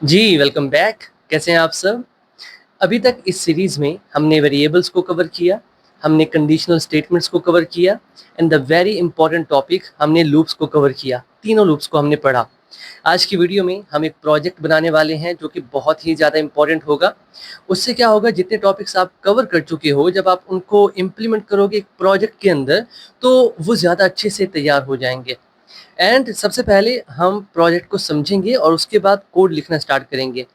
जी, welcome back. कैसे हैं आप सब? अभी तक इस सीरीज़ में हमने वेरिएबल्स को कवर किया, हमने कंडीशनल स्टेटमेंट्स को कवर किया and the very important topic हमने लूप्स को कवर किया। तीनों लूप्स को हमने पढ़ा। आज की वीडियो में हम एक प्रोजेक्ट बनाने वाले हैं जो कि बहुत ही ज़्यादा इंपॉर्टेंट होगा। उससे क्या होगा, जितने टॉपिक्स आप कवर कर चुके हो, जब आप उनको इम्प्लीमेंट करोगे एक प्रोजेक्ट के अंदर, तो वो ज़्यादा अच्छे से तैयार हो जाएँगे। एंड सबसे पहले हम प्रोजेक्ट को समझेंगे और उसके बाद कोड लिखना स्टार्ट करेंगे,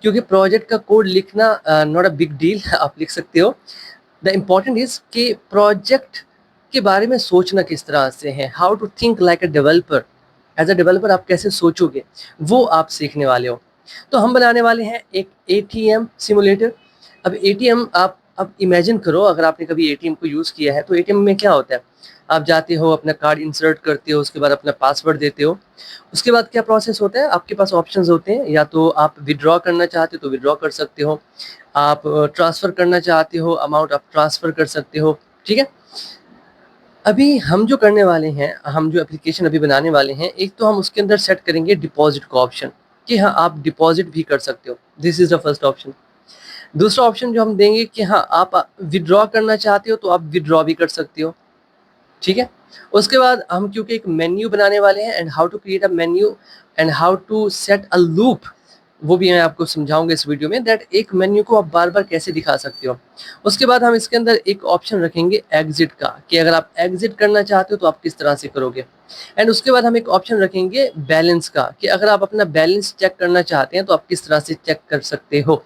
क्योंकि प्रोजेक्ट का कोड लिखना नॉट अ बिग डील आप लिख सकते हो। द इम्पॉर्टेंट इज कि प्रोजेक्ट के बारे में सोचना किस तरह से है, how to think like a developer. As a developer आप कैसे सोचोगे, वो आप सीखने वाले हो। तो हम बनाने वाले हैं एक एटीएम सिमुलेटर। अब एटीएम आप अब इमेजिन करो, अगर आपने कभी एटीएम को यूज़ किया है तो एटीएम में क्या होता है, आप जाते हो, अपना कार्ड इंसर्ट करते हो, उसके बाद अपना पासवर्ड देते हो। उसके बाद क्या प्रोसेस होता है, आपके पास ऑप्शंस होते हैं, या तो आप विथड्रॉ करना चाहते हो तो विथड्रॉ कर सकते हो, आप ट्रांसफ़र करना चाहते हो अमाउंट आप ट्रांसफ़र कर सकते हो। ठीक है? अभी हम जो करने वाले हैं, हम जो एप्लीकेशन अभी बनाने वाले हैं, एक तो हम उसके अंदर सेट करेंगे डिपॉज़िट का ऑप्शन, कि हाँ, आप डिपॉज़िट भी कर सकते हो। This is the first option. दूसरा ऑप्शन जो हम देंगे कि हाँ, आप विथड्रॉ करना चाहते हो तो आप विथड्रॉ भी कर सकते हो। ठीक है? उसके बाद हम क्योंकि एक मेन्यू बनाने वाले हैं, and how to create a menu and how to set a loop, वो भी मैं आपको समझाऊँगा इस वीडियो में, दैट एक मेन्यू को आप बार-बार कैसे दिखा सकते हो। उसके बाद हम इसके अंदर एक ऑप्शन रखेंगे एग्ज़िट का, कि अगर आप एग्ज़िट करना चाहते हो तो आप किस तरह से करोगे। एंड उसके बाद हम एक ऑप्शन रखेंगे बैलेंस का, कि अगर आप अपना बैलेंस चेक करना चाहते हैं तो आप किस तरह से चेक कर सकते हो।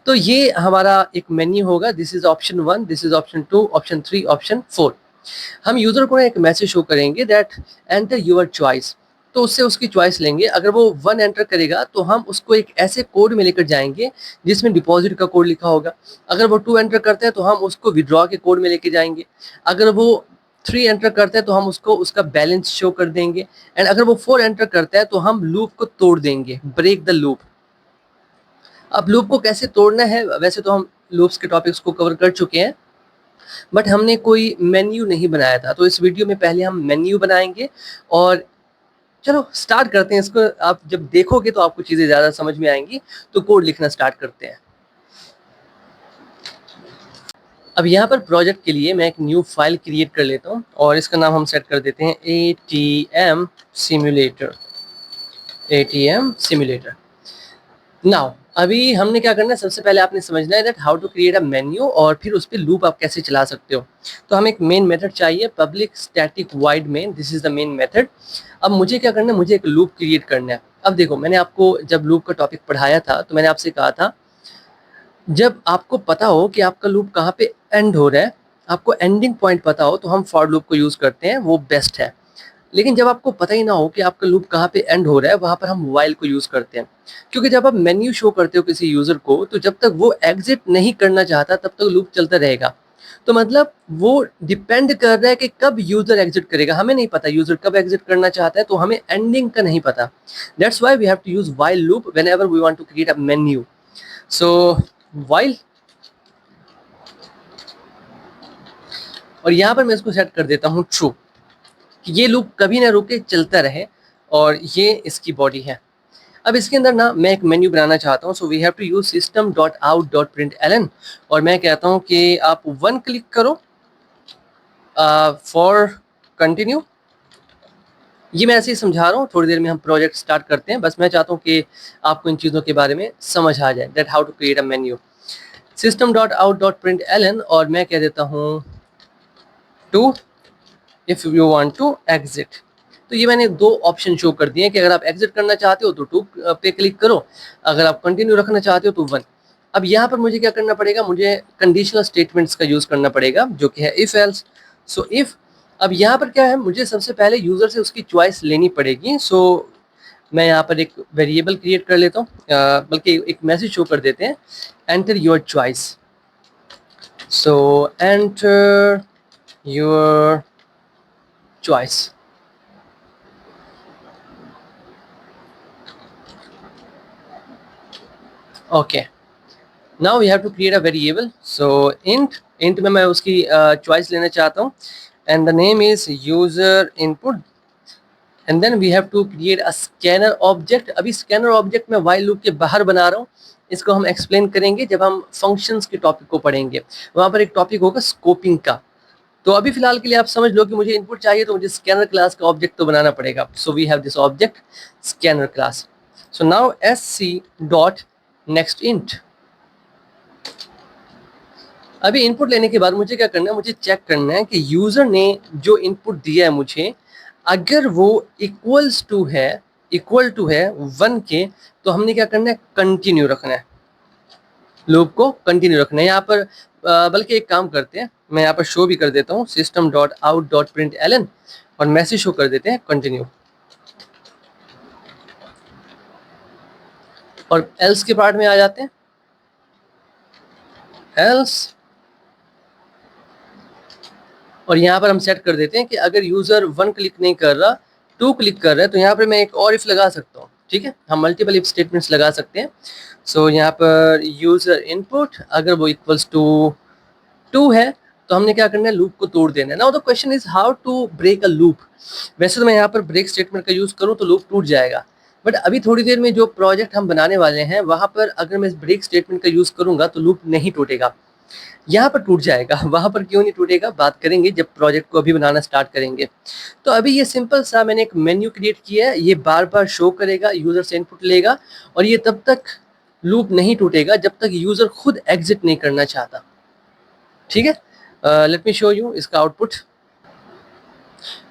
तो ये हमारा एक मेन्यू होगा। This is option 1, this is option 2, option 3, option 4। हम यूज़र को एक मैसेज शो करेंगे दैट एंटर योर चॉइस। तो उससे उसकी चॉइस लेंगे। अगर वो 1 एंटर करेगा तो हम उसको एक ऐसे कोड में लेकर जाएँगे जिसमें डिपॉज़िट का कोड लिखा होगा। अगर वो 2 एंटर करता है तो हम उसको विथड्रॉ के कोड में लेके जाएँगे। अगर वो 3 एंटर करता है तो हम उसको उसका बैलेंस शो कर देंगे। एंड अगर वो 4 एंटर करता है तो हम लूप को तोड़ देंगे, ब्रेक द लूप। अब लूप को कैसे तोड़ना है, वैसे तो हम लूप्स के टॉपिक्स को कवर कर चुके हैं, बट हमने कोई मेन्यू नहीं बनाया था। तो इस वीडियो में पहले हम मेन्यू बनाएँगे, और चलो स्टार्ट करते हैं इसको। आप जब देखोगे तो आपको चीज़ें ज़्यादा समझ में आएँगी, तो कोड लिखना स्टार्ट करते हैं। अब यहाँ पर प्रोजेक्ट के लिए मैं एक न्यू फाइल क्रिएट कर लेता हूँ, और इसका नाम हम सेट कर देते हैं ATM simulator. ATM simulator. Now अभी हमने क्या करना है, सबसे पहले आपने समझना है that how to create a menu, और फिर उस पे लूप आप कैसे चला सकते हो। तो हमें एक मेन मेथड चाहिए, public static void main. This is the main method. अब मुझे क्या करना है, मुझे एक लूप क्रिएट करना है। अब देखो, मैंने आपको जब लूप का टॉपिक पढ़ाया था तो मैंने आपसे कहा था, जब आपको पता हो कि आपका लूप कहाँ पे एंड हो रहा है, आपको एंडिंग पॉइंट पता हो, तो हम फॉर लूप को यूज़ करते हैं, वो बेस्ट है। लेकिन जब आपको पता ही ना हो कि आपका लूप कहाँ पे एंड हो रहा है, वहाँ पर हम व्हाइल को यूज़ करते हैं। क्योंकि जब आप मेन्यू शो करते हो किसी यूज़र को, तो जब तक वो एग्ज़िट नहीं करना चाहता तब तक लूप चलता रहेगा। तो मतलब वो डिपेंड कर रहा है कि कब यूज़र एग्ज़िट करेगा। हमें नहीं पता यूज़र कब एग्ज़िट करना चाहता है, तो हमें एंडिंग का नहीं पता। That's why we have to use while loop whenever we want to create a menu. So while, और यहाँ पर मैं इसको सेट कर देता हूँ ट्रू, कि ये लूप कभी ना रुके, चलता रहे, और ये इसकी बॉडी है। अब इसके अंदर ना मैं एक मेन्यू बनाना चाहता हूँ, so we have to use system.out.println, और मैं कहता हूँ कि आप 1 क्लिक करो फॉर कंटिन्यू। ये मैं ऐसे ही समझा रहा हूँ, थोड़ी देर में हम प्रोजेक्ट स्टार्ट करते हैं। बस मैं चाहता हूँ कि आपको इन चीज़ों के बारे में समझ आ जाए, that how to create a menu. system.out.println, और मैं कह देता हूँ to if you want to exit. तो ये मैंने 2 ऑप्शन शो कर दिए हैं, कि अगर आप एग्जिट करना चाहते हो तो 2 पे क्लिक करो, अगर आप कंटिन्यू रखना चाहते हो तो 1। अब यहाँ पर मुझे क्या करना पड़ेगा, मुझे कंडीशनल स्टेटमेंट्स का यूज़ करना पड़ेगा, जो कि है इफ एल्स। सो इफ, अब यहाँ पर क्या है, मुझे सबसे पहले यूज़र से उसकी चॉइस लेनी पड़ेगी। सो मैं यहाँ पर एक वेरिएबल क्रिएट कर लेता हूँ, बल्कि एक मैसेज शो कर देते हैं, enter your choice. So enter your choice. Okay, now we have to create a variable. So int में मैं उसकी चॉइस लेना चाहता हूँ, and the name is user input. And then we have to create a scanner object. अभी scanner object मैं while loop के बाहर बना रहा हूँ, इसको हम एक्सप्लेन करेंगे जब हम फंक्शंस के टॉपिक को पढ़ेंगे, वहां पर एक टॉपिक होगा स्कोपिंग का। तो अभी फिलहाल के लिए आप समझ लो कि मुझे इनपुट चाहिए तो मुझे स्कैनर क्लास का ऑब्जेक्ट तो बनाना पड़ेगा। So we have this object scanner class. So now sc dot next int. अभी इनपुट लेने के बाद मुझे क्या करना है, मुझे चेक करना है कि यूजर ने जो इनपुट दिया है मुझे, अगर वो इक्वल टू है 1 के, तो हमने क्या करना है, कंटिन्यू रखना है, लूप को कंटिन्यू रखना है। यहाँ पर बल्कि एक काम करते हैं, मैं यहाँ पर शो भी कर देता हूँ system dot out dot print L N, और मैसेज शो कर देते हैं कंटिन्यू। और एल्स के पार्ट में आ जाते हैं, एल्स, और यहाँ पर हम सेट कर देते हैं कि अगर यूजर 1 क्लिक नहीं कर रहा, 2 क्लिक कर रहा है, तो यहाँ पर मैं एक और इफ लगा सकता हूँ। ठीक है, हम मल्टीपल इफ स्टेटमेंट्स लगा सकते हैं। सो यहाँ पर यूजर इनपुट अगर वो इक्वल्स टू 2 है, तो हमने क्या करना है, लूप को तोड़ देना है। Now the question is how to break a loop. वैसे तो मैं यहाँ पर ब्रेक स्टेटमेंट का यूज करूँ तो लूप टूट जाएगा, बट अभी थोड़ी देर में जो प्रोजेक्ट हम बनाने वाले हैं वहां पर अगर मैं ब्रेक स्टेटमेंट का यूज करूंगा तो लूप नहीं टूटेगा, यहाँ पर टूट जाएगा। वहां पर क्यों नहीं टूटेगा, बात करेंगे जब प्रोजेक्ट को अभी बनाना स्टार्ट करेंगे। तो अभी ये सिंपल सा मैंने एक मेन्यू क्रिएट किया है, ये बार बार शो करेगा, यूजर से इनपुट लेगा, और ये तब तक लूप नहीं टूटेगा जब तक यूजर खुद एग्जिट नहीं करना चाहता। ठीक है, लेट मी शो यू इसका आउटपुट।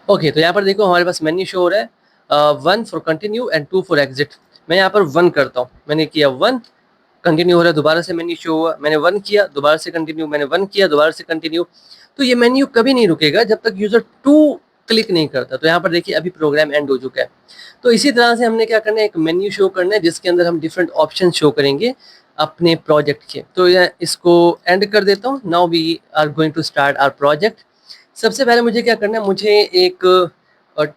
ओके, तो यहाँ पर देखो हमारे पास मेन्यू शो हो रहा है, 1 for continue and 2 for exit. मैं यहाँ पर 1 करता हूँ, मैंने किया 1, कंटिन्यू हो रहा है, दोबारा से मेन्यू शो हुआ, मैंने 1 किया, दोबारा से कंटिन्यू, मैंने 1 किया, दोबारा से कंटिन्यू। तो ये मेन्यू कभी नहीं रुकेगा जब तक यूजर 2 क्लिक नहीं करता। तो यहाँ पर देखिए अभी प्रोग्राम एंड हो चुका है। तो इसी तरह से हमने क्या करना है, एक मेन्यू शो करना है जिसके अंदर हम डिफरेंट ऑप्शन शो करेंगे अपने प्रोजेक्ट के। तो इसको एंड कर देता हूँ। Now we are going to start our project. सबसे पहले मुझे क्या करना है, मुझे एक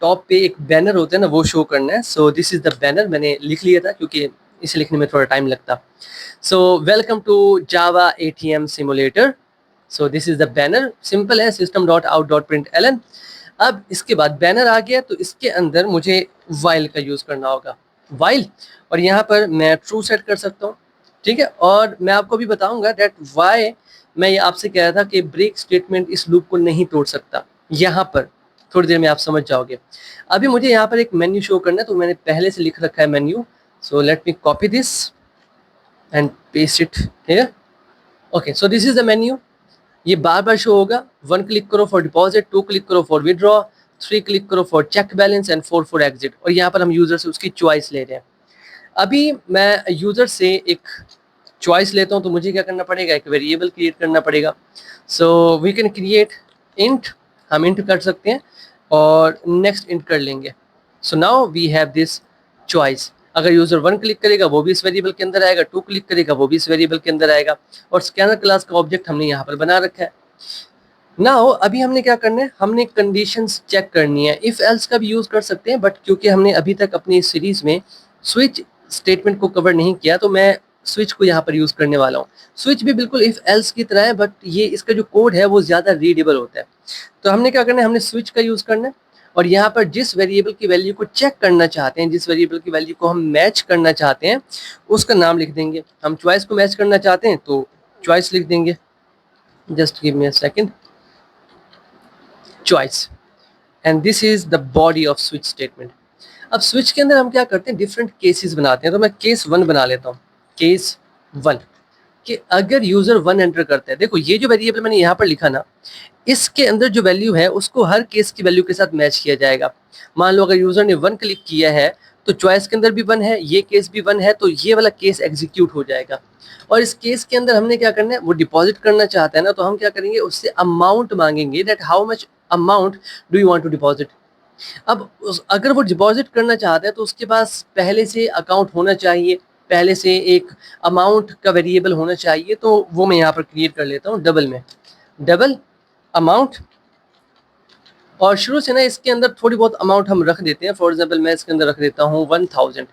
टॉप पे एक बैनर होता है ना, वो शो करना है। सो दिस इज द बैनर, मैंने लिख लिया था क्योंकि इसे लिखने में थोड़ा टाइम लगता। So welcome to Java ATM simulator. So this is the banner, simple है, system dot out dot print Elon. अब इसके बाद बैनर आ गया, तो इसके अंदर मुझे वाइल का यूज करना होगा, वाइल, और यहाँ पर मैं ट्रू सेट कर सकता हूँ। ठीक है, और मैं आपको भी बताऊंगा दैट वाई मैं ये आपसे कह रहा था कि ब्रेक स्टेटमेंट इस लूप को नहीं तोड़ सकता। यहाँ पर थोड़ी देर में आप समझ जाओगे। अभी मुझे यहाँ पर एक मेन्यू शो करना है, तो मैंने पहले से लिख रखा है menu. So let me copy this and paste it here. Okay, so this is the menu. ये बार बार शो होगा, 1 क्लिक करो फॉर डिपॉजिट, 2 क्लिक करो फॉर विड्रॉ, 3 क्लिक करो for check balance and 4 for exit. और यहाँ पर हम यूजर से उसकी चॉइस ले रहे हैं। अभी मैं यूजर से एक चॉइस लेता हूँ, तो मुझे क्या करना पड़ेगा, एक वेरिएबल क्रिएट करना पड़ेगा। So we can create int, हम इंट कर सकते हैं और नेक्स्ट इंट कर लेंगे। So now we have this choice. अगर यूजर 1 क्लिक करेगा वो भी इस वेरिएबल के अंदर आएगा, 2 क्लिक करेगा वो भी इस वेरिएबल के अंदर आएगा, और स्कैनर क्लास का ऑब्जेक्ट हमने यहाँ पर बना रखा है। नाउ अभी हमने क्या करना है, हमने कंडीशंस चेक करनी है। इफ एल्स का भी यूज कर सकते हैं, बट क्योंकि हमने अभी तक अपनी सीरीज में स्विच स्टेटमेंट को कवर नहीं किया, तो मैं स्विच को यहाँ पर यूज करने वाला हूँ। स्विच भी बिल्कुल इफ एल्स की तरह है, बट ये इसका जो कोड है वो ज्यादा रीडेबल होता है। तो हमने क्या करना है, हमने स्विच का यूज करना है, और यहाँ पर जिस वेरिएबल की वैल्यू को चेक करना चाहते हैं, जिस वेरिएबल की वैल्यू को हम मैच करना चाहते हैं, उसका नाम लिख देंगे। हम चॉइस को मैच करना चाहते हैं तो चॉइस लिख देंगे। Just give me a second, choice, and this is the body off switch statement. अब स्विच के अंदर हम क्या करते हैं, डिफरेंट केसेस बनाते हैं। तो मैं केस 1 बना लेता हूँ, केस 1, कि अगर यूजर 1 एंटर करता है, देखो ये जो वेरिएबल मैंने यहाँ पर लिखा ना, इसके अंदर जो वैल्यू है उसको हर केस की वैल्यू के साथ मैच किया जाएगा। मान लो अगर यूजर ने 1 क्लिक किया है, तो चॉइस के अंदर भी 1 है, ये केस भी 1 है, तो ये वाला केस एग्जीक्यूट हो जाएगा। और इस केस के अंदर हमने क्या करना है, वो डिपॉजिट करना चाहता है ना, तो हम क्या करेंगे, उससे अमाउंट मांगेंगे, that how much amount do you want to deposit. अब अगर वो डिपॉजिट करना चाहता है तो उसके पास पहले से अकाउंट होना चाहिए, पहले से एक अमाउंट का वेरिएबल होना चाहिए। तो वो मैं यहाँ पर क्रिएट कर लेता हूँ डबल में, डबल अमाउंट, और शुरू से ना इसके अंदर थोड़ी बहुत अमाउंट हम रख देते हैं। फॉर एग्जाम्पल मैं इसके अंदर रख देता हूँ 1000।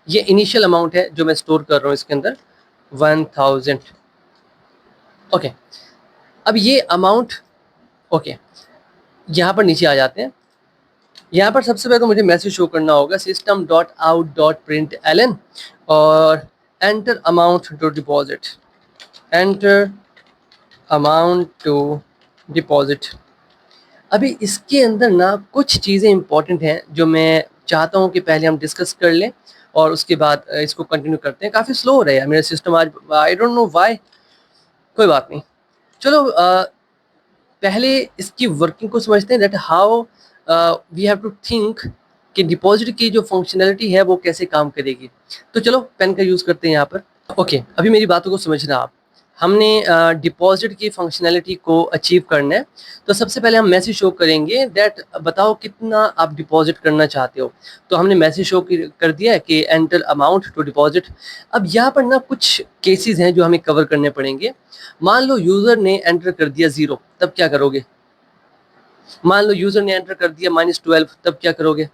ये इनिशियल अमाउंट है जो मैं स्टोर कर रहा हूँ इसके अंदर, 1000। ओके, अब ये अमाउंट, ओके, यहाँ पर नीचे आ जाते हैं। यहाँ पर सबसे पहले तो मुझे मैसेज शो करना होगा system.out.println और enter amount to deposit, enter amount to deposit. अभी इसके अंदर ना कुछ चीज़ें इंपॉर्टेंट हैं जो मैं चाहता हूँ कि पहले हम डिस्कस कर लें और उसके बाद इसको कंटिन्यू करते हैं। काफ़ी स्लो हो रहा है यार मेरा सिस्टम आज, आई डोंट नो व्हाई। कोई बात नहीं, चलो पहले इसकी वर्किंग को समझते हैं, that how we have to think कि डिपॉजिट की जो फंक्शनैलिटी है वो कैसे काम करेगी। तो चलो पेन का यूज़ करते हैं यहाँ पर। ओके, अभी मेरी बातों को समझना आप। हमने डिपॉजिट की फंक्शनैलिटी को अचीव करना है, तो सबसे पहले हम मैसेज शो करेंगे दैट बताओ कितना आप डिपॉजिट करना चाहते हो। तो हमने मैसेज शो कर दिया है कि एंटर अमाउंट टू डिपॉजिट। अब यहाँ पर ना कुछ केसेस हैं जो हमें कवर करने पड़ेंगे। मान लो यूज़र ने एंटर कर दिया 0, तब क्या करोगे? मान लो यूज़र ने एंटर कर दिया -12, तब क्या करोगे?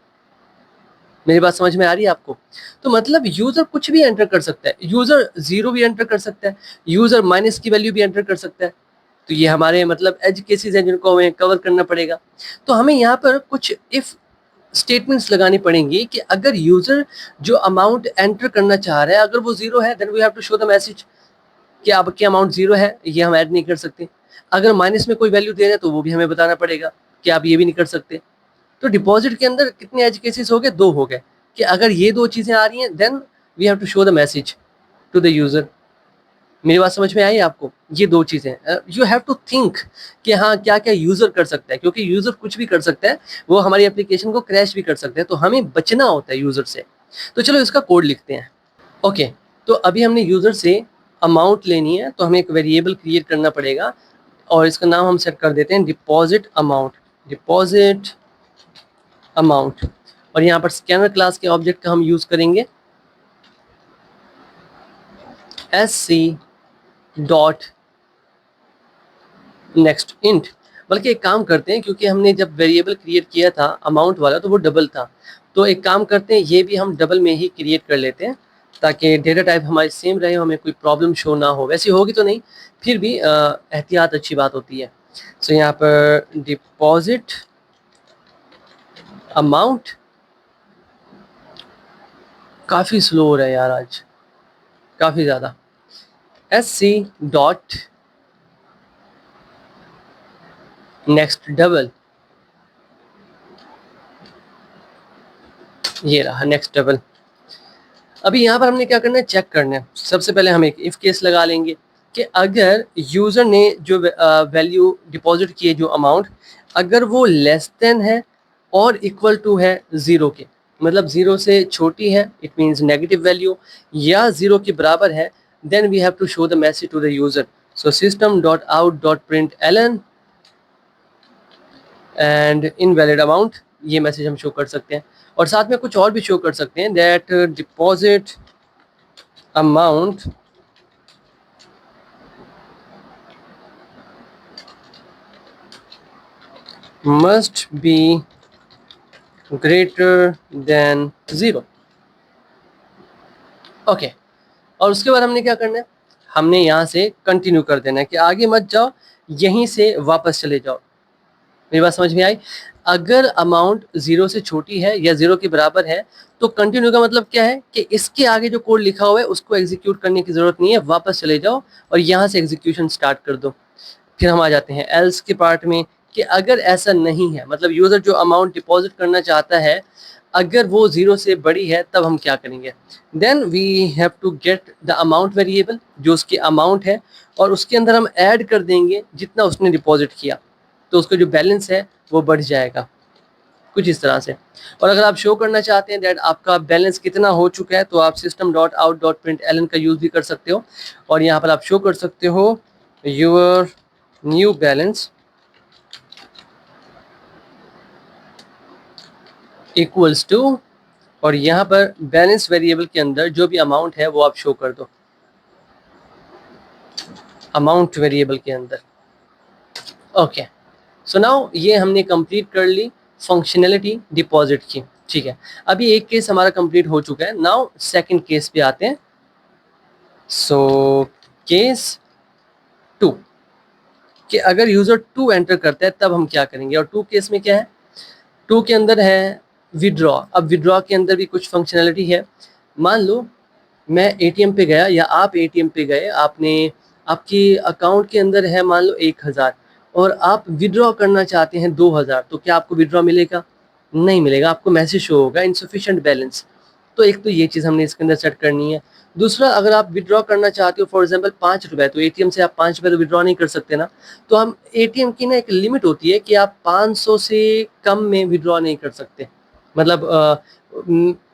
मेरी बात समझ में आ रही है आपको? तो मतलब यूज़र कुछ भी एंटर कर सकता है, यूज़र 0 भी एंटर कर सकता है, यूज़र माइनस की वैल्यू भी एंटर कर सकता है। तो ये हमारे मतलब एज केसेस हैं जिनको हमें कवर करना पड़ेगा। तो हमें यहाँ पर कुछ इफ स्टेटमेंट्स लगानी पड़ेंगी कि अगर यूज़र जो अमाउंट एंटर करना चाह रहा है अगर वो 0 है, then we have to show the message कि आपकी अमाउंट 0 है, ये हम ऐड नहीं कर सकते। अगर माइनस में कोई वैल्यू दे रहे हैं तो वो भी हमें बताना पड़ेगा कि आप ये भी नहीं कर सकते। तो डिपॉजिट के अंदर कितने एज केसेस हो गए? 2 हो गए कि अगर ये 2 चीज़ें आ रही हैं then we have to show the message to the user. मेरी बात समझ में आई आपको? ये 2 चीज़ें यू हैव टू थिंक कि हाँ, क्या-क्या यूज़र कर सकता है, क्योंकि यूज़र कुछ भी कर सकता है, वो हमारी एप्लीकेशन को क्रैश भी कर सकता है, तो हमें बचना होता है यूज़र से। तो चलो इसका कोड लिखते हैं। ओके, तो अभी हमने यूज़र से अमाउंट लेनी है, तो हमें एक वेरिएबल क्रिएट करना पड़ेगा और इसका नाम हम सेट कर देते हैं डिपॉजिट अमाउंट, डिपॉजिट अमाउंट। और यहाँ पर स्कैनर क्लास के ऑब्जेक्ट का हम यूज़ करेंगे sc डॉट नेक्स्ट इंट। बल्कि एक काम करते हैं, क्योंकि हमने जब वेरिएबल क्रिएट किया था अमाउंट वाला तो वो डबल था, तो एक काम करते हैं ये भी हम डबल में ही क्रिएट कर लेते हैं ताकि डेटा टाइप हमारी सेम रहे, हमें कोई प्रॉब्लम शो ना हो। वैसे होगी तो नहीं, फिर भी एहतियात अच्छी बात होती है। सो यहाँ पर डिपॉजिट अमाउंट, काफ़ी स्लो हो रहा है यार आज, काफ़ी ज़्यादा। sc डॉट नेक्स्ट डबल, ये रहा नेक्स्ट डबल। अभी यहाँ पर हमने क्या करना है, चेक करना है। सबसे पहले हम एक इफ केस लगा लेंगे कि अगर यूज़र ने जो वैल्यू डिपॉजिट की है, जो अमाउंट, अगर वो लेस देन है और इक्वल टू है 0 के, मतलब 0 से छोटी है, इट मीन्स नेगेटिव वैल्यू, या 0 के बराबर है, then we have to show the message to the user. So system dot out dot print L N and invalid amount, ये मैसेज हम शो कर सकते हैं। और साथ में कुछ और भी शो कर सकते हैं, that deposit amount must be greater than 0। Okay, और उसके बाद हमने क्या करना है, हमने यहाँ से कंटिन्यू कर देना है कि आगे मत जाओ, यहीं से वापस चले जाओ। मेरी बात समझ में आई? अगर अमाउंट 0 से छोटी है या 0 के बराबर है तो कंटिन्यू का मतलब क्या है कि इसके आगे जो कोड लिखा हुआ है उसको एग्जीक्यूट करने की ज़रूरत नहीं है, वापस चले जाओ और यहाँ से एग्जीक्यूशन स्टार्ट कर दो। फिर हम आ जाते हैं एल्स के पार्ट में कि अगर ऐसा नहीं है, मतलब यूज़र जो अमाउंट डिपॉजिट करना चाहता है अगर वो 0 से बड़ी है, तब हम क्या करेंगे, then we have to get the amount variable, जो उसकी अमाउंट है, और उसके अंदर हम ऐड कर देंगे जितना उसने डिपॉजिट किया, तो उसका जो बैलेंस है वो बढ़ जाएगा, कुछ इस तरह से। और अगर आप शो करना चाहते हैं दैट आपका बैलेंस कितना हो चुका है, तो आप system dot out dot print L N का यूज़ भी कर सकते हो और यहाँ पर आप शो कर सकते हो your new balance equals to, और यहाँ पर बैलेंस वेरिएबल के अंदर जो भी अमाउंट है वो आप शो कर दो अमाउंट वेरिएबल के अंदर। ओके, सो नाउ ये हमने कंप्लीट कर ली फंक्शनैलिटी डिपॉजिट की। ठीक है, अभी एक केस हमारा कंप्लीट हो चुका है। नाउ सेकंड केस पे आते हैं। सो केस 2 कि अगर यूज़र 2 एंटर करता है तब हम क्या करेंगे, और 2 केस में क्या है, 2 के अंदर है विड्रॉ। अब विड्रॉ के अंदर भी कुछ फंक्शनैलिटी है। मान लो मैं एटीएम पे गया या आप एटीएम पे गए, आपने आपकी अकाउंट के अंदर है मान लो 1000 और आप विड्रॉ करना चाहते हैं 2000, तो क्या आपको विड्रॉ मिलेगा? नहीं मिलेगा, आपको मैसेज शो होगा इनसफिशिएंट बैलेंस। तो एक तो ये चीज़ हमने इसके अंदर सेट करनी है। दूसरा, अगर आप विड्रॉ करना चाहते हो फॉर एग्जांपल 5 रुपये, तो एटीएम से आप 5 रुपये तो विड्रॉ नहीं कर सकते ना। तो हम एटीएम की ना एक लिमिट होती है कि आप 500 से कम में विड्रॉ नहीं कर सकते। मतलब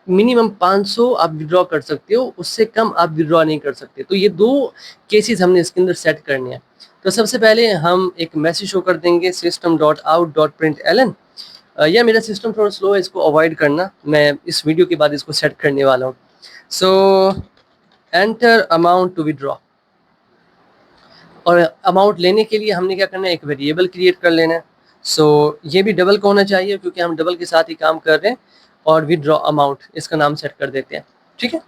मिनिमम 500 आप विड्रॉ कर सकते हो, उससे कम आप विड्रॉ नहीं कर सकते। तो ये 2 केसेस हमने इसके अंदर सेट करने हैं। तो सबसे पहले हम एक मैसेज शो कर देंगे system.out.println। या मेरा सिस्टम थोड़ा स्लो है, इसको अवॉइड करना, मैं इस वीडियो के बाद इसको सेट करने वाला हूँ। So enter amount to withdraw, और अमाउंट लेने के लिए हमने क्या करना है, एक वेरिएबल क्रिएट कर लेना है। सो ये भी डबल का होना चाहिए क्योंकि हम डबल के साथ ही काम कर रहे हैं। और विड्रॉ अमाउंट इसका नाम सेट कर देते हैं, ठीक है।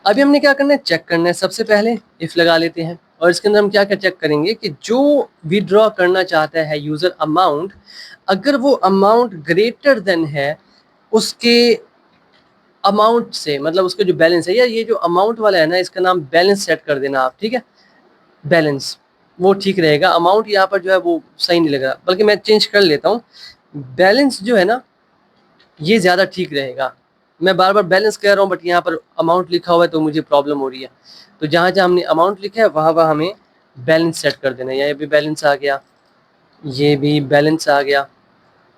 अभी हमने क्या करना है, चेक करना है। सबसे पहले इफ लगा लेते हैं और इसके अंदर हम क्या क्या चेक करेंगे कि जो विड्रॉ करना चाहता है यूज़र अमाउंट, अगर वो अमाउंट ग्रेटर देन है उसके अमाउंट से, मतलब उसका जो बैलेंस है, या ये जो अमाउंट वाला है ना, इसका नाम बैलेंस सेट कर देना आप, ठीक है। बैलेंस वो ठीक रहेगा, अमाउंट यहाँ पर जो है वो सही नहीं लग रहा, बल्कि मैं चेंज कर लेता हूँ। बैलेंस जो है ना ये ज़्यादा ठीक रहेगा। मैं बार बार बैलेंस कह रहा हूँ बट यहाँ पर अमाउंट लिखा हुआ है तो मुझे प्रॉब्लम हो रही है। तो जहाँ जहाँ हमने अमाउंट लिखा है वहाँ वहाँ हमें बैलेंस सेट कर देना है। ये भी बैलेंस आ गया, ये भी बैलेंस आ गया,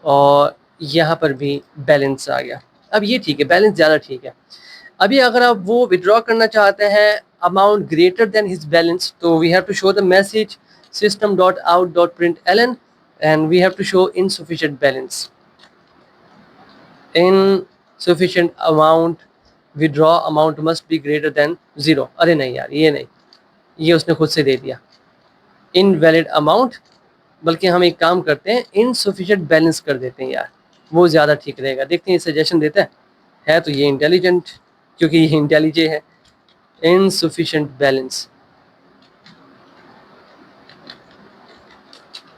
और यहाँ पर भी बैलेंस आ गया। अब ये ठीक है, बैलेंस ज़्यादा ठीक है। अभी अगर आप वो विड्रॉ करना चाहते हैं amount greater than his balance, तो we have to show the message system.out.println and we have to show insufficient balance, insufficient amount, withdraw amount must be greater than 0। अरे नहीं यार, ये नहीं, ये उसने खुद से दे दिया इनवैलिड अमाउंट। बल्कि हम एक काम करते हैं, इनसफिशिएंट बैलेंस कर देते हैं यार, वो ज़्यादा ठीक रहेगा। देखते हैं ये सजेशन देता है तो ये इंटेलिजेंट, क्योंकि ये इंटेलिजेंट है। Insufficient balance,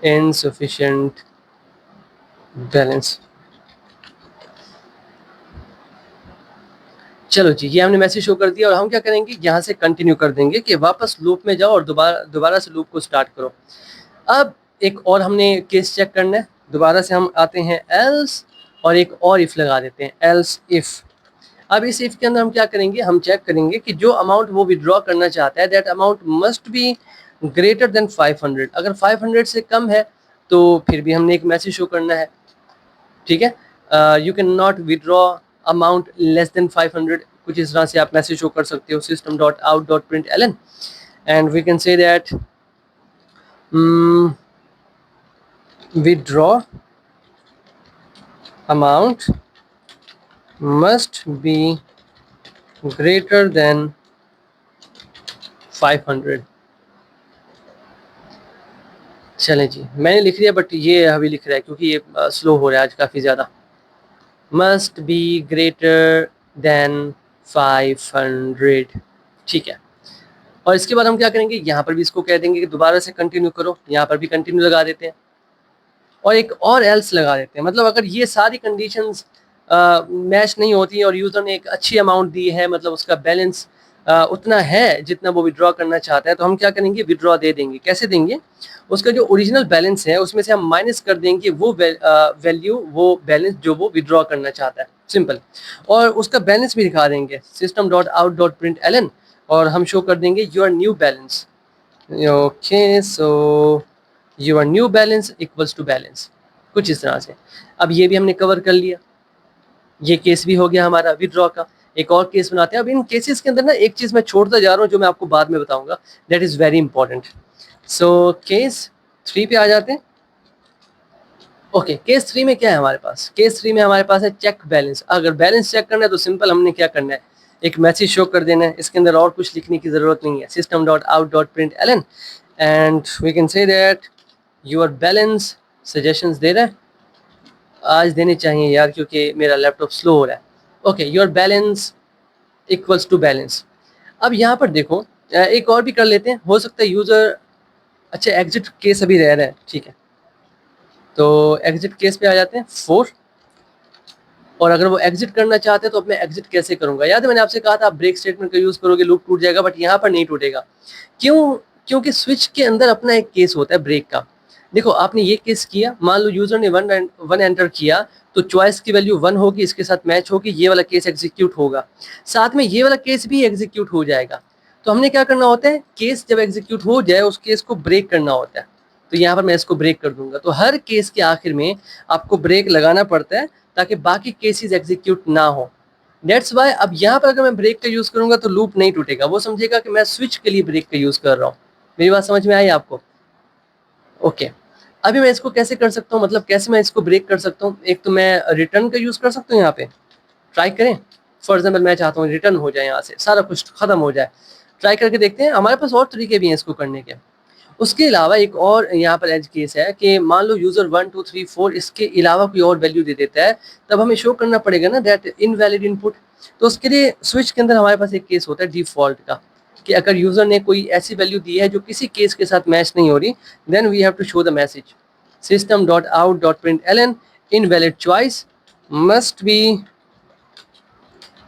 insufficient balance. चलो जी, ये हमने मैसेज शो कर दिया और हम क्या करेंगे, यहाँ से कंटिन्यू कर देंगे कि वापस लूप में जाओ और दोबारा से लूप को स्टार्ट करो। अब एक और हमने केस चेक करना है, दोबारा से हम आते हैं एल्स और एक और इफ लगा देते हैं, एल्स इफ। अब इस इफ के अंदर हम क्या करेंगे, हम चेक करेंगे कि जो अमाउंट वो विड्रॉ करना चाहता है that amount must be greater then 500। अगर 500 से कम है तो फिर भी हमने एक मैसेज शो करना है, ठीक है। You can not withdraw amount less than 500, कुछ इस तरह से आप मैसेज शो कर सकते हो system.out.println and we can say that withdraw amount must be greater than 500। चलें जी, मैंने लिख लिया बट ये अभी लिख रहा है क्योंकि ये स्लो हो रहा है आज काफ़ी ज़्यादा। मस्ट बी ग्रेटर देन 500, ठीक है। और इसके बाद हम क्या करेंगे, यहाँ पर भी इसको कह देंगे कि दोबारा से कंटिन्यू करो, यहाँ पर भी कंटिन्यू लगा देते हैं और एक और एल्स लगा देते हैं। मतलब अगर ये सारी कंडीशंस मैच नहीं होती और यूज़र ने एक अच्छी अमाउंट दी है, मतलब उसका बैलेंस उतना है जितना वो विड्रॉ करना चाहता है, तो हम क्या करेंगे, विड्रॉ दे देंगे। कैसे देंगे, उसका जो ओरिजिनल बैलेंस है उसमें से हम माइनस कर देंगे वो वैल्यू, वो बैलेंस जो वो विड्रॉ करना चाहता है, सिंपल। और उसका बैलेंस भी दिखा देंगे system.out.println और हम शो कर देंगे your new balance. Okay, so your new balance equals to balance, कुछ इस तरह से। अब ये भी हमने कवर कर लिया, ये केस भी हो गया हमारा विड्रॉ का। एक और केस बनाते हैं। अब इन केसेस के अंदर ना एक चीज़ मैं छोड़ता जा रहा हूँ जो मैं आपको बाद में बताऊंगा, that is very important. So case 3 पे आ जाते हैं। ओके, केस 3 में क्या है हमारे पास, केस 3 में हमारे पास है चेक बैलेंस। अगर बैलेंस चेक करना है तो सिंपल हमने क्या करना है, एक मैसेज शो कर देना है, इसके अंदर और कुछ लिखने की ज़रूरत नहीं है। system.out.println and we can say that your balance, suggestions दे रहा है, आज देने चाहिए यार क्योंकि मेरा लैपटॉप स्लो हो रहा है। Okay, your balance equals to balance. अब यहाँ पर देखो, एक और भी कर लेते हैं, हो सकता है यूज़र, अच्छा एग्जिट केस अभी रह रहा है, ठीक है। तो एग्जिट केस पे आ जाते हैं 4 और अगर वो एग्जिट करना चाहते हैं तो अब मैं एग्जिट कैसे करूंगा। याद है मैंने आपसे कहा था आप ब्रेक स्टेटमेंट का यूज करोगे लूप टूट जाएगा, बट यहाँ पर नहीं टूटेगा। क्यों? क्योंकि स्विच के अंदर अपना एक केस होता है ब्रेक का। देखो आपने ये केस किया, मान लो यूजर ने वन एंटर किया, तो चॉइस की वैल्यू 1 होगी, इसके साथ मैच होगी, ये वाला केस एग्जीक्यूट होगा, साथ में ये वाला केस भी एग्जीक्यूट हो जाएगा। तो हमने क्या करना होता है, केस जब एग्जीक्यूट हो जाए उस केस को ब्रेक करना होता है। तो यहाँ पर मैं इसको ब्रेक कर दूंगा। तो हर केस के आखिर में आपको ब्रेक लगाना पड़ता है ताकि बाकी केसेस एग्जीक्यूट ना हो। डेट्स वाई अब यहाँ पर अगर मैं ब्रेक का यूज करूंगा तो लूप नहीं टूटेगा, वो समझेगा कि मैं स्विच के लिए ब्रेक का यूज कर रहा हूँ। मेरी बात समझ में आई आपको? ओके। अभी मैं इसको कैसे कर सकता हूँ, मतलब कैसे मैं इसको ब्रेक कर सकता हूँ। एक तो मैं रिटर्न का यूज कर सकता हूँ, यहाँ पे ट्राई करें। फॉर एग्जाम्पल मैं चाहता हूँ रिटर्न हो जाए, यहाँ से सारा कुछ खत्म हो जाए। ट्राई करके देखते हैं, हमारे पास और तरीके भी हैं इसको करने के। उसके अलावा एक और यहाँ पर एज केस है कि मान लो यूजर 1 2 3 4 इसके अलावा कोई और वैल्यू दे देता है, तब हमें शो करना पड़ेगा ना दैट इनवैलिड इनपुट। तो उसके लिए स्विच के अंदर हमारे पास एक केस होता है डिफॉल्ट का, कि अगर यूजर ने कोई ऐसी वैल्यू दी है जो किसी केस के साथ मैच नहीं हो रही, then we have to show the message system.out.println invalid choice must be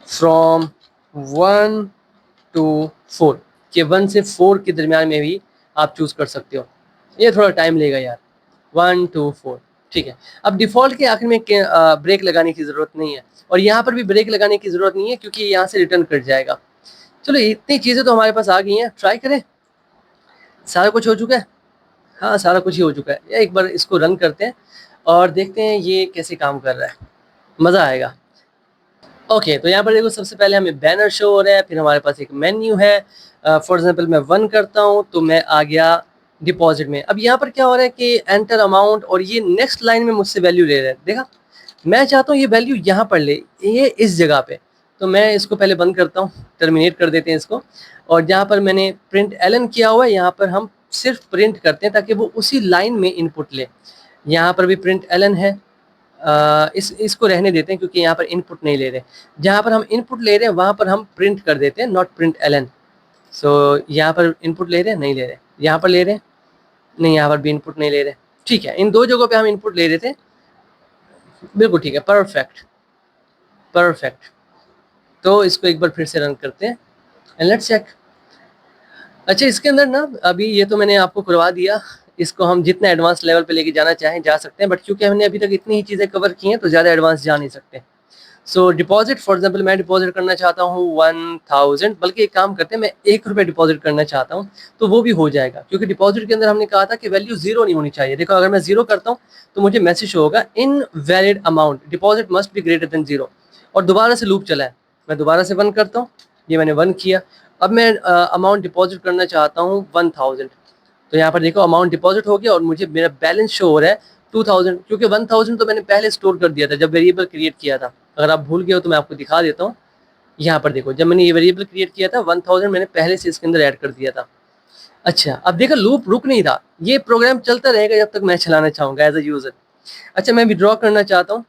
from 1 to 4, कि 1 से 4 के दरमियान में भी आप चूज कर सकते हो। ये थोड़ा टाइम लेगा यार, 1 to 4, ठीक है। अब डिफॉल्ट के आखिर में ब्रेक लगाने की जरूरत नहीं है, और यहाँ पर भी ब्रेक लगाने की जरूरत नहीं है क्योंकि यहाँ से रिटर्न कट जाएगा। चलो इतनी चीजें तो हमारे पास आ गई हैं, ट्राई करें। सारा कुछ हो चुका है, हाँ सारा कुछ ही हो चुका है। एक बार इसको रन करते हैं और देखते हैं ये कैसे काम कर रहा है, मज़ा आएगा। ओके, तो यहाँ पर देखो सबसे पहले हमें बैनर शो हो रहा है, फिर हमारे पास एक मेन्यू है। फॉर एग्जांपल मैं 1 करता हूँ तो मैं आ गया डिपॉजिट में। अब यहाँ पर क्या हो रहा है कि एंटर अमाउंट, और ये नेक्स्ट लाइन में मुझसे वैल्यू ले रहा है। देखा, मैं चाहता हूँ ये वैल्यू यहाँ पर ले, ये इस जगह पे। तो मैं इसको पहले बंद करता हूँ, टर्मिनेट कर देते हैं इसको। और जहाँ पर मैंने प्रिंट एलन किया हुआ है, यहाँ पर हम सिर्फ प्रिंट करते हैं ताकि वो उसी लाइन में इनपुट ले। यहाँ पर भी प्रिंट एलन है, इसको रहने देते हैं क्योंकि यहाँ पर इनपुट नहीं ले रहे। जहाँ पर हम इनपुट ले रहे हैं वहाँ पर हम प्रिंट कर देते हैं नॉट प्रिंट एलन। सो यहाँ पर इनपुट ले रहे हैं, नहीं ले रहे, यहाँ पर ले रहे हैं, नहीं यहाँ पर भी इनपुट नहीं ले रहे। ठीक है, इन दो जगहों पे हम इनपुट ले रहे थे, बिल्कुल ठीक है, परफेक्ट परफेक्ट। तो इसको एक बार फिर से रन करते हैं एंड लेट्स चेक। अच्छा, इसके अंदर ना अभी ये तो मैंने आपको करवा दिया, इसको हम जितना एडवांस लेवल पे लेके जाना चाहें जा सकते हैं, बट क्योंकि हमने अभी तक इतनी ही चीज़ें कवर की हैं तो ज़्यादा एडवांस जा नहीं सकते। सो डिपॉजिट, फॉर एग्जांपल मैं डिपॉजिट करना चाहता हूँ 1000, बल्कि एक काम करते हैं, मैं 1 रुपये डिपॉजिट करना चाहता हूँ तो वो भी हो जाएगा, क्योंकि डिपॉजिट के अंदर हमने कहा था कि वैल्यू 0 नहीं होनी चाहिए। देखो अगर मैं 0 करता हूँ तो मुझे मैसेज होगा invalid amount, deposit must be greater than 0, और दोबारा से लूप चला है। मैं दोबारा से 1 करता हूँ, ये मैंने 1 किया। अब मैं अमाउंट डिपॉजिट करना चाहता हूँ 1000, तो यहाँ पर देखो अमाउंट डिपॉजिट हो गया और मुझे मेरा बैलेंस शो हो रहा है 2000, क्योंकि 1000 तो मैंने पहले स्टोर कर दिया था जब वेरिएबल क्रिएट किया था। अगर आप भूल गए हो तो मैं आपको दिखा देता हूँ। यहाँ पर देखो, जब मैंने ये वेरिएबल क्रिएट किया था 1000 मैंने पहले से इसके अंदर ऐड कर दिया था। अच्छा, अब देखो लूप रुक नहीं रहा, ये प्रोग्राम चलता रहेगा जब तक मैं चलाना चाहूँगा एज अ यूज़र। अच्छा, मैं विड्रॉ करना चाहता हूँ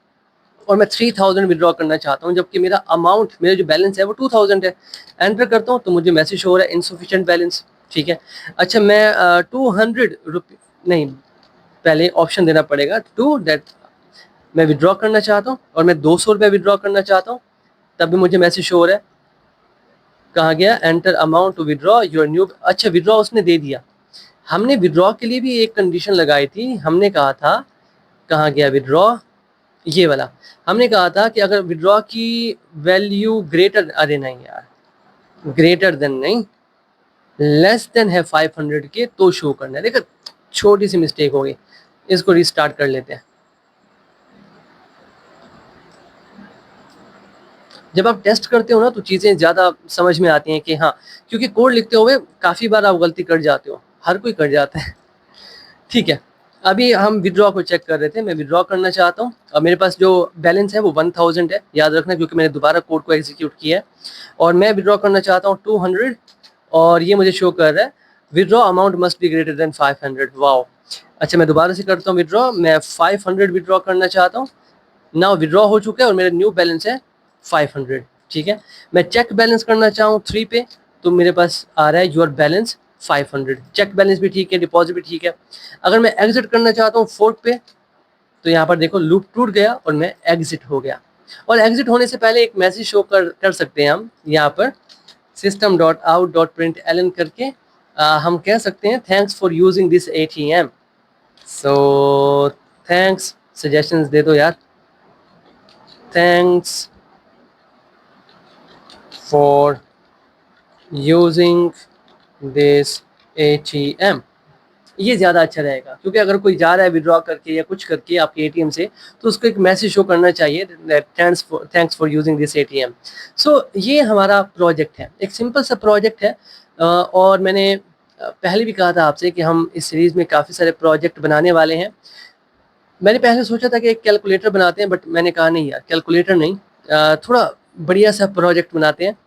और मैं 3000 विड्रॉ करना चाहता हूँ, जबकि मेरा अमाउंट, मेरा जो बैलेंस है वो 2000 है। एंटर करता हूँ तो मुझे मैसेज हो रहा है इनसफिशिएंट बैलेंस। ठीक है, अच्छा मैं 200 रुपये, नहीं पहले ऑप्शन देना पड़ेगा टू दैट, मैं विड्रॉ करना चाहता हूँ और मैं 200 रुपये विड्रॉ करना चाहता हूँ, तब भी मुझे मैसेज हो रहा है, कहाँ गया, enter amount to withdraw your new. अच्छा, विड्रॉ उसने दे दिया। हमने विड्रॉ के लिए भी एक कंडीशन लगाई थी, हमने कहा था, कहाँ गया विड्रॉ, ये वाला। हमने कहा था कि अगर विड्रॉ की वैल्यू ग्रेटर, अरे नहीं यार, ग्रेटर देन नहीं, लेस देन है 500 के तो शो करना है। देखो छोटी सी मिस्टेक हो गई, इसको रिस्टार्ट कर लेते हैं। जब आप टेस्ट करते हो ना तो चीज़ें ज़्यादा समझ में आती हैं कि हाँ, क्योंकि कोड लिखते हुए काफ़ी बार आप गलती कर जाते हो, हर कोई कर जाता है। ठीक है, अभी हम विड्रॉ को चेक कर रहे थे, मैं विड्रॉ करना चाहता हूँ और मेरे पास जो बैलेंस है वो 1000 है, याद रखना, क्योंकि मैंने दोबारा कोड को एग्जीक्यूट किया है। और मैं विड्रॉ करना चाहता हूँ 200, और ये मुझे शो कर रहा है withdraw amount must be greater then 500। Wow, अच्छा मैं दोबारा से करता हूँ विड्रॉ, मैं 500 विड्रॉ करना चाहता हूँ। नाउ विड्रॉ हो चुका है और मेरा न्यू बैलेंस है 500। ठीक है, मैं चेक बैलेंस करना चाहूँ 3 पे, तो मेरे पास आ रहा है योर बैलेंस 500। चेक बैलेंस भी ठीक है, डिपॉजिट भी ठीक है। अगर मैं एग्जिट करना चाहता हूँ 4 पे, तो यहाँ पर देखो लूप टूट गया और मैं एग्जिट हो गया। और एग्जिट होने से पहले एक मैसेज शो कर सकते हैं हम यहाँ पर system.out.println करके हम कह सकते हैं thanks for using this ATM। So thanks, suggestions दे दो यार। Thanks for using this ATM, ये ज़्यादा अच्छा रहेगा, क्योंकि अगर कोई जा रहा है विड्रॉ करके या कुछ करके आपके एटीएम से, तो उसको एक मैसेज शो करना चाहिए thanks for using this ATM। सो ये हमारा प्रोजेक्ट है, एक सिंपल सा प्रोजेक्ट है। और मैंने पहले भी कहा था आपसे कि हम इस सीरीज़ में काफ़ी सारे प्रोजेक्ट बनाने वाले हैं। मैंने पहले सोचा था कि एक कैलकुलेटर बनाते हैं, बट मैंने कहा नहीं यार, कैलकुलेटर नहीं, थोड़ा बढ़िया सा प्रोजेक्ट बनाते हैं।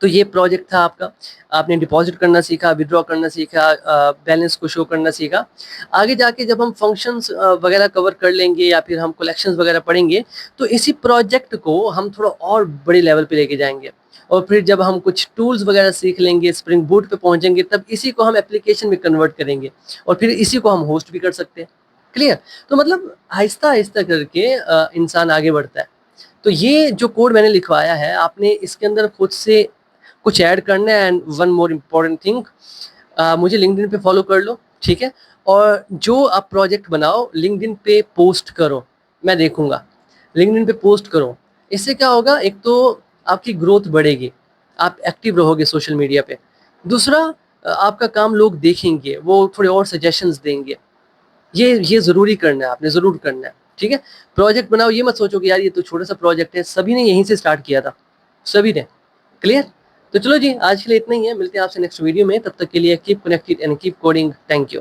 तो ये प्रोजेक्ट था आपका, आपने डिपॉजिट करना सीखा, विड्रॉ करना सीखा, बैलेंस को शो करना सीखा। आगे जाके जब हम फंक्शंस वगैरह कवर कर लेंगे या फिर हम कलेक्शंस वगैरह पढ़ेंगे, तो इसी प्रोजेक्ट को हम थोड़ा और बड़े लेवल पे लेके जाएंगे। और फिर जब हम कुछ टूल्स वगैरह सीख लेंगे, स्प्रिंग बूट पे पहुंचेंगे, तब इसी को हम एप्लीकेशन में कन्वर्ट करेंगे और फिर इसी को हम होस्ट भी कर सकते हैं। क्लियर? तो मतलब आहिस्ता आहिस्ता करके इंसान आगे बढ़ता है। तो ये जो कोड मैंने लिखवाया है, आपने इसके अंदर खुद से कुछ ऐड करना है। And one more important thing, मुझे लिंक्डइन पे फॉलो कर लो, ठीक है? और जो आप प्रोजेक्ट बनाओ लिंक्डइन पे पोस्ट करो, मैं देखूंगा। लिंक्डइन पे पोस्ट करो, इससे क्या होगा, एक तो आपकी ग्रोथ बढ़ेगी, आप एक्टिव रहोगे सोशल मीडिया पे। दूसरा, आपका काम लोग देखेंगे, वो थोड़े और सजेशंस देंगे। ये ज़रूरी करना है, आपने ज़रूर करना है, ठीक है? प्रोजेक्ट बनाओ, ये मत सोचो कि यार ये तो छोटा सा प्रोजेक्ट है, सभी ने यहीं से स्टार्ट किया था, सभी ने। क्लियर? तो चलो जी, आज के लिए इतना ही है, मिलते हैं आपसे नेक्स्ट वीडियो में। तब तक के लिए keep connected and keep coding. Thank you.